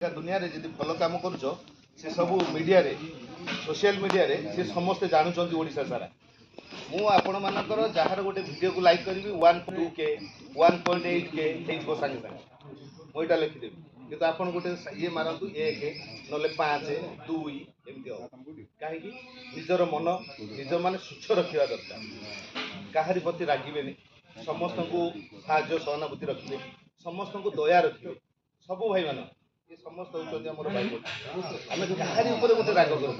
दुनिया रे जदि भल काम करुच से सब मीडिया रे सोशल मीडिया रे से समस्ते जानुचंती ओडिशा सारा मु आपण मानकर जहार गोटे वीडियो को लाइक करी 1.2K 1.8K हेइबो संगे संगे मोइटा लिखि देबी किंतु आपण गोटे ये मारंतु 1 नले 5 2 एमति हो काहे कि निजर मन निज माने सुच्छ रखिया दरकार काहारी प्रति रागिबेनी समस्त को साहाय्य सहानुभूति रखिबे समस्त को दया रखिबे सब भाई मान ये समस्त होउचंदी हमर भाई आमे काहारी ऊपर गोटे राग करू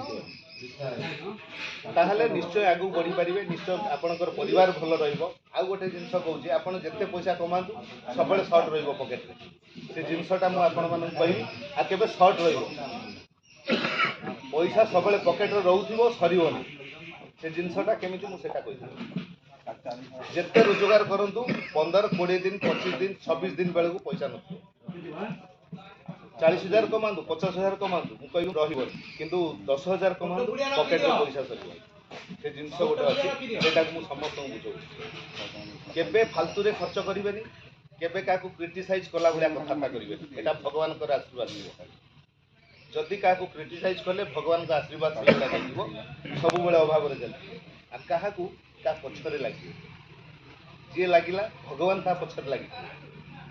ताहले निश्चय आगु बढ़ी पारिबे निश्चय आपनकर परिवार भल रहइबो आ गोटे जिंस कहूची आपन जत्ते पैसा कमांतु सबले शॉर्ट रहइबो पॉकेट रे से जिंसटा मु आपन मानन कहि आ केबे शॉर्ट रहइबो पैसा सबले पॉकेट रे रहउथिबो सरीबोनी से जिंसटा केमिति मु सेटा कहि जिते रोजगार करंतु 15-20 दिन 25 दिन 26 दिन बेलू पैसा न 40,000 कमांतु 50,000 कमांतु मु कहि रहिबो किंतु 10,000 कमांतु पॉकेट रे पैसा सरीबो से जिंस गोटे अछि सेटा मु समस्त बुझौ केबे फालतू रे खर्च करिवेनी केबे काकू क्रिटिसाइज कला भलिया कथा करिवेनी एटा भगवान कर आशीर्वाद दिबो जदि काकू क्रिटिसाइज कले भगवान का आशीर्वाद से लागिबो सब बेले अभाव रे जल आ काहाकू का पछरे लगे जी लगिला भगवान ता पछरे लगे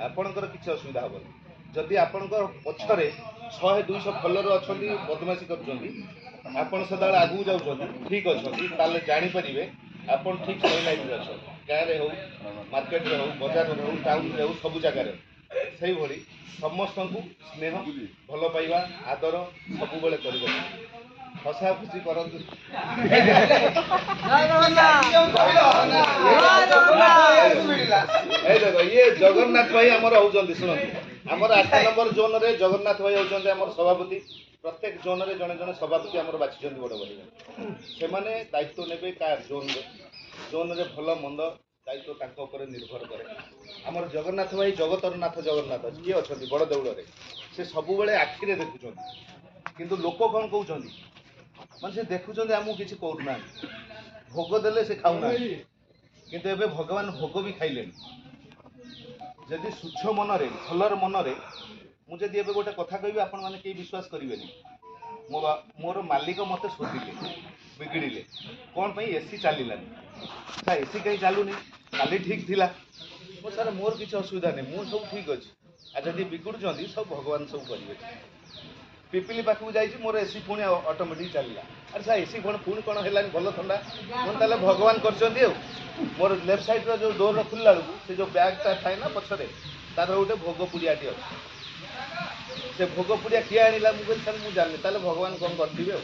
आपणकर किसी असुविधा हम जदि आपणकर पछरे 100-200 फॉलोअर अछंती बदमाशी करछंती आपण सदा आगु जाउछंती ठीक अछंती ताले जानि परिबे आपण ठीक सही लाइन रे अछ गाय रे हो मार्केट रे हो बाजार रे हो टाउन रे हो सब जगह रे सही भली समस्त को स्नेह भल पाइबा आदर सब बेले करबो हसा खुशी करंतु ये जगन्नाथ भाई आमर होउचंदी सुनंतु आमर 8 नंबर जोन रे जगन्नाथ भाई होउचंदी आमर सभापति प्रत्येक जोन रे जने जने सभापति आमर बाछिचंदी बड़ बड़ से माने दायित्व नेबे का जोन रे भलो मंद दायित्व तांको ऊपर निर्भर करे आमर जगन्नाथ भाई जगतर नाथ जगन्नाथ किए अछंदी बड़ देउळ रे से सब बेले आखि रे देखुचंदी किंतु लोक कोन कहउचंदी मन से देखुचंदी हमु किछि करूना भोग देले से खाउना किंतु एबे भगवान भोग भी खाइलेनी जदि सुच्छ मन रे भलर मन रे मु जदि एबे गोटे कथा कहबी आपण माने के विश्वास करिवेनी मोर मालिक मते सोधिले बिगड़िले कोन पई एसी चलिलानी सा एसी कहीं चलुनी काली ठीक थिला मो सर मोर किछि असुविधा नै मु सब ठीक अछि आ जदि बिगुडुचंदी सब भगवान सब करिवे पिपिली पाखु जाइछि मोर एसी पुणी ऑटोमेटिक चलला अरे सा एसी पुणी कोन हेलानी भलो ठंडा कोन ताले भगवान करचंदी मोर लेफ्ट साइड रो जो डोर खुलला से जो बैग ता थाए ना पछरे तार गोटे भोग पुड़ियाटी अछि से भोग पुड़िया किए आनिला मु सर मु जानि ताले भगवान कोन करथिबे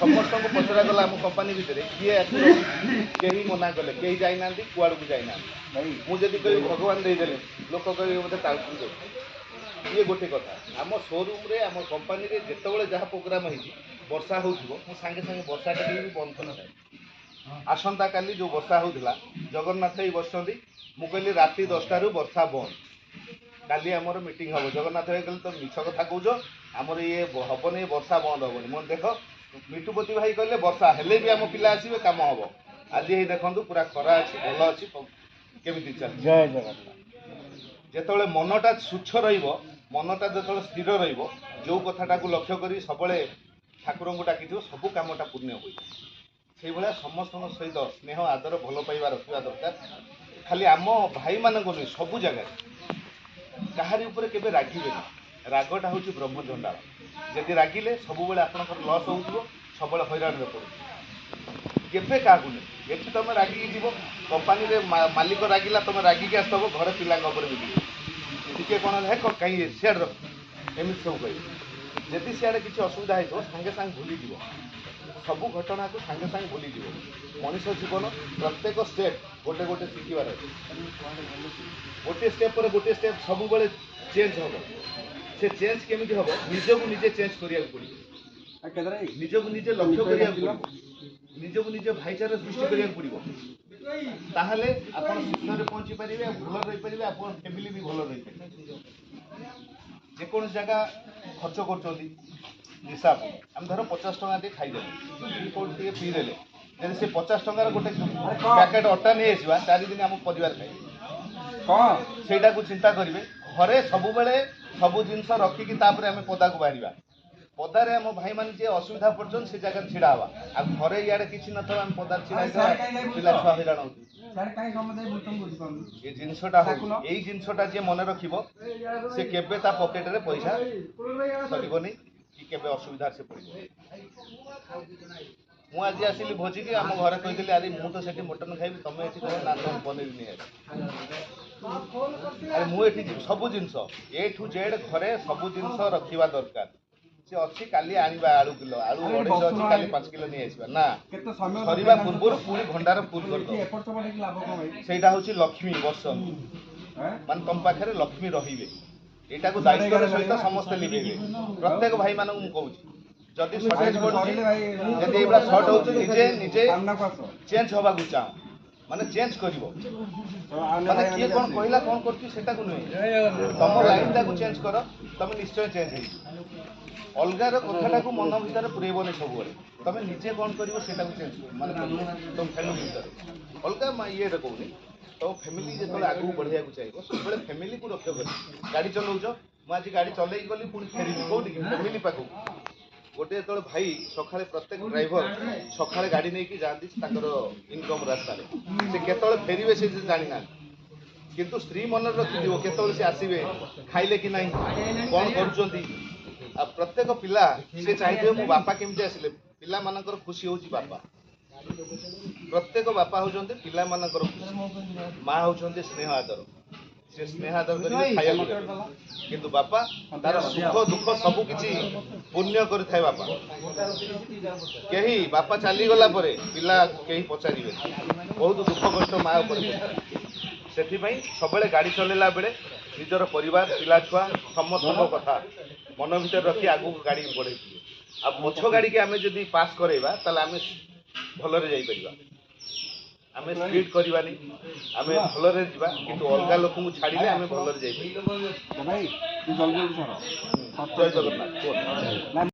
समस्त को पचरा गला हम कंपनी भितरे किए केही मना कले केही जाई नांदी कुआड़ को जाई ना मु जदी कहि भगवान दे देले लोक कहि मते तालपुर दे ये गोटे कथा आम शोरूम रे आम कंपनी रे जेतेबेले जहाँ प्रोग्राम होइछि वर्षा होउथिबो मु संगे संगे वर्षा टे भी बंद करना है आसंता काली जो वर्षा होउथिला जगन्नाथ ही बसंती मु कहली राति 10टा रु वर्षा बंद काली हमर मीटिंग हबो जगन्नाथ भाई कहले तो मिछ कथा कहउजो हमर ये हबनी वर्षा बंद हबनी मन देखो मिठुपति भाई कहले वर्षा हेले भी हम पिला आसीबे काम हबो आज ही देखंतु पूरा खरा अछि भलो अछि केमिति चल जय जगन्नाथ जेतेबेले मनटा सुच्छ रहिबो मनटा जेतेबेले स्थिर रहिबो जो कथाटा को लक्ष्य करी सबले ठाकुर को डाकिथिबो सब कामटा पूर्ण होई से भला समस्त सहित स्नेह आदर भल पाइबा रखा दरकार खाली आम भाई मानक नहीं सबू जगह कहारी ऊपर केबे रागिबेनी रागटा हूँ ब्रह्मचंडाल जदि रागिले सब बेले आपनकर लॉस होउथिबो सब बेले हैरान रे पड़ो केबे काकू नहीं एठी तुम रागिकी जीव कंपनी रे मालिक रागिला तुम रागिकी आसतबो घर पिला ऊपर बिगड़ी टिके कोन है कहीं शेयर रख एमित सब कहि जदि सियाड़े किसी असुविधा हो सागे सागे भूली जीव सबू घटना को सागे सागे भूली जीव मनीष जीवन प्रत्येक स्टेप गोटे गोटे शिखिबार गोटे स्टेप पर गोटे स्टेप सब बेले चेंज हम से चेंज केमिति हम निजको निजे चेंज करिया पड़ो निजको निजे लक्ष्य करिया पड़ो निजको निजे भाईचारा सृष्टि करिया पड़ो ताहले आपण सुखन रे पहुंची परिबे भल रही परिबे आपण फैमिली भी भल रही परिबे जे कोन जगह खर्च करचोंदी हिसाब हम धर 50 टका दे खाई देले कोन ते पी देले जदि से 50 टका गोटे पैकेट अटा नहीं आसीबा 4 दिन हम परिवार खाई हां सेटा को चिंता करिवे घरे सब बेले सबु जिनस रखिकी तापर आम पदा को बाहर पदारे आम भाई मान जे असुविधा पड़छन से जगह छिड़ा हवा आ घरे इाड़े किसी न आम पदार छिड़ा पिला छुआ हैरान होती ये जिनसटा यही जिनसटा जे मन रखिबो से केबे ता पॉकेट रे पैसा सरीबनी कि केबे असुविधा से पड़िबो मु आज आसिली भोजी की आम घरे कही अरे मु तो सेठी मटन खाइबी तमे एठी कह ना तुम पनीर नहीं अरे मु एठी सब जिनस ए ठू जेड घरे सब जिनस रखिबा दरकार से अच्छी काली आनिबा आलू किलो आलू 250 अच्छी काली 5 किलो नहीं आइबा ना सरीबा पूर्व पूरी भंडार फुल कर दो सेटा होची लक्ष्मी वर्ष मान तुम पाखरे लक्ष्मी रहिबे एटा को दायित्व सहित समस्त लिबेबे प्रत्येक भाई मानू मु कहूची जदि शॉर्टेज पड़ुची जदि एबा शॉर्ट होची निजे निजे चेंज होबा को चाह माने चेंज करिवो माने किए कोन कहला कोन करती सेटा को नहीं तुम लाइन ता को चेंज करो तुम निश्चय चेंज होई अलगार कथाटा को मन भीतर पुरेबनी सब तुम निजे कौन कर चेंज माने तुम फैमिली भीतर अलग ये कहूनी तुम फैमिली जो आगू बढ़िया चाहिए सब फैमिली को रक्ष कर गाड़ी चलाऊच मुझे गाड़ी चल गली पुणी फेर कौटी फैमिली पाखक गोटे जो भाई सका प्रत्येक ड्राइवर सका गाड़ी नहीं जाती इनकम रास्ता से केतले फेरवे से जानी ना किंतु स्त्री मन रखी केतले से आसवे खाइले कि ना कौन कर प्रत्येक पिला से चाहिए मो बापा केमती आसिले पिला मानकर खुशी होची बापा प्रत्येक बापा होचंते पिला मानकर खुशी माँ होचंते स्नेह आदर से स्नेह आदर करिवे खाया किंतु बापा तार सुख दुख सब किछि पुण्य करि थाए बापा केही बापा चली गला परे पिला केही पचारिवे बहुत दुख कष्ट माँ ऊपर सेथि पई सबले गाड़ी चलेला बेले निजर परिवार पिला छुआ समस्त कथा मन भीतर रखी आगू गाड़ी बढ़े आ पछ गाड़ी के आमे जदि पास करेबा ताले आमे भलरे जाई परिबा आमे स्पीड करबानी आमे भलरे जिबा किंतु अलगा लोक को छाड़ीले आमे भलरे जाई परिबा भाई तू जल्दी जल्दी सर जय जगन्नाथ।